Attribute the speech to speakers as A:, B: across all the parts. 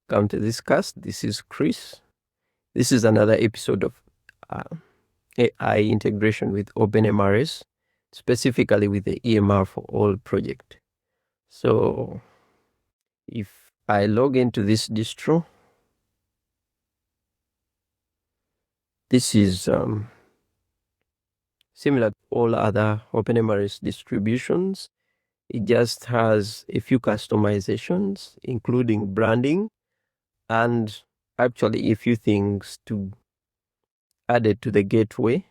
A: Welcome to this cast. This is Chris. This is another episode of AI integration with OpenMRS, specifically with the EMR4All project. So if I log into this distro, this is similar to all other OpenMRS distributions. It just has a few customizations, including branding and actually a few things to added to the gateway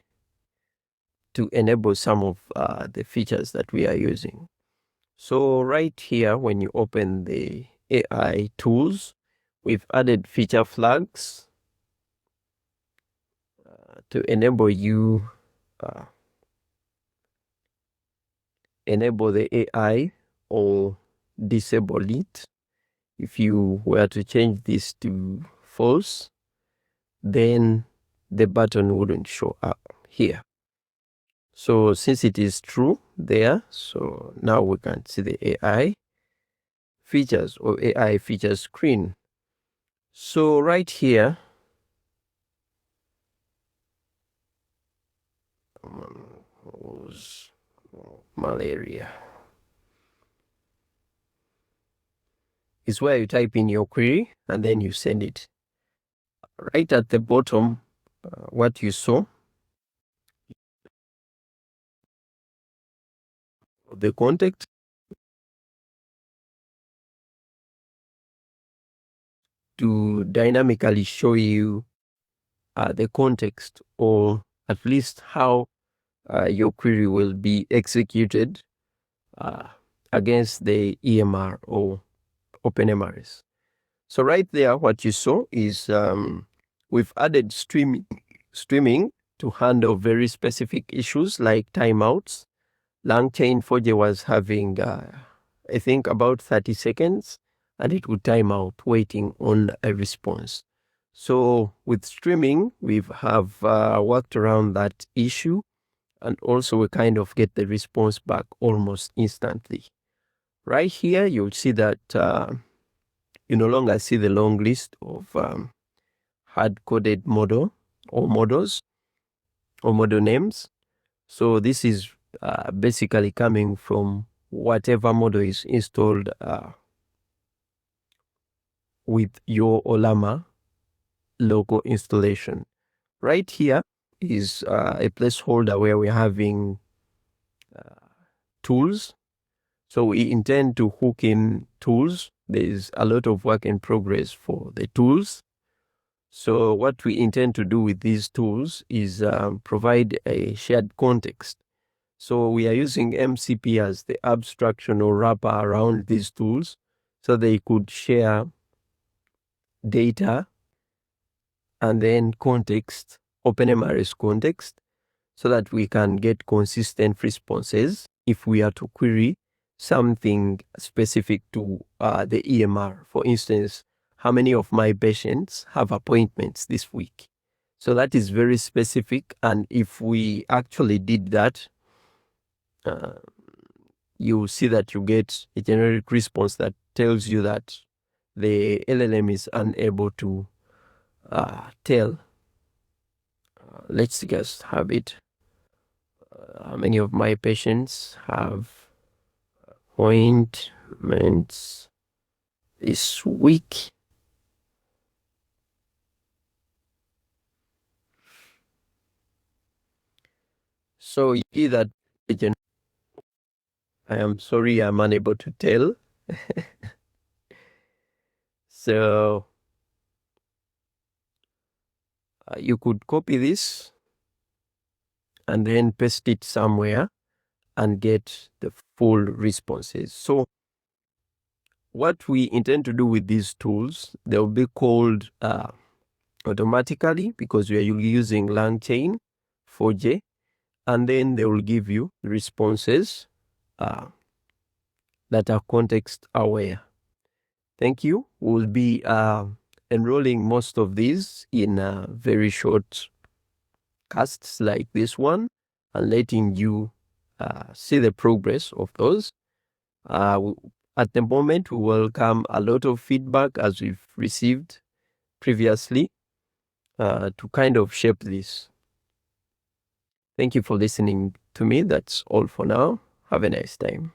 A: to enable some of the features that we are using. So right here, when you open the AI tools, we've added feature flags to enable you enable the AI or disable it. If you were to change this to false, then the button wouldn't show up here. So since it is true there, so now we can see the AI features or AI features screen. So right here, malaria is where you type in your query and then you send it. Right at the bottom, what you saw, the context, to dynamically show you the context, or at least how your query will be executed against the EMR or OpenMRS. So right there, what you saw is we've added streaming to handle very specific issues like timeouts. LangChain 4J was having, I think, about 30 seconds, and it would time out waiting on a response. So with streaming, we have worked around that issue, and also we kind of get the response back almost instantly. Right here, you'll see that you no longer see the long list of hard-coded model or models or model names. So this is basically coming from whatever model is installed with your Olama local installation. Right here is a placeholder where we're having tools. So we intend to hook in tools. There's a lot of work in progress for the tools. So what we intend to do with these tools is provide a shared context. So we are using MCP as the abstraction or wrapper around these tools so they could share data and then context, OpenMRS context, so that we can get consistent responses if we are to query something specific to the EMR. For instance, how many of my patients have appointments this week? So that is very specific, and if we actually did that, you see that you get a generic response that tells you that the LLM is unable to tell. Let's just have it. How many of my patients have appointments this week? So you see that I am sorry, I'm unable to tell. So you could copy this and then paste it somewhere and get the full responses. So what we intend to do with these tools, they'll be called automatically because we are using LangChain 4J, and then they will give you responses that are context aware. Thank you. We'll be enrolling most of these in very short casts like this one and letting you see the progress of those. At the moment, we welcome a lot of feedback as we've received previously to kind of shape this. Thank you for listening to me. That's all for now. Have a nice time.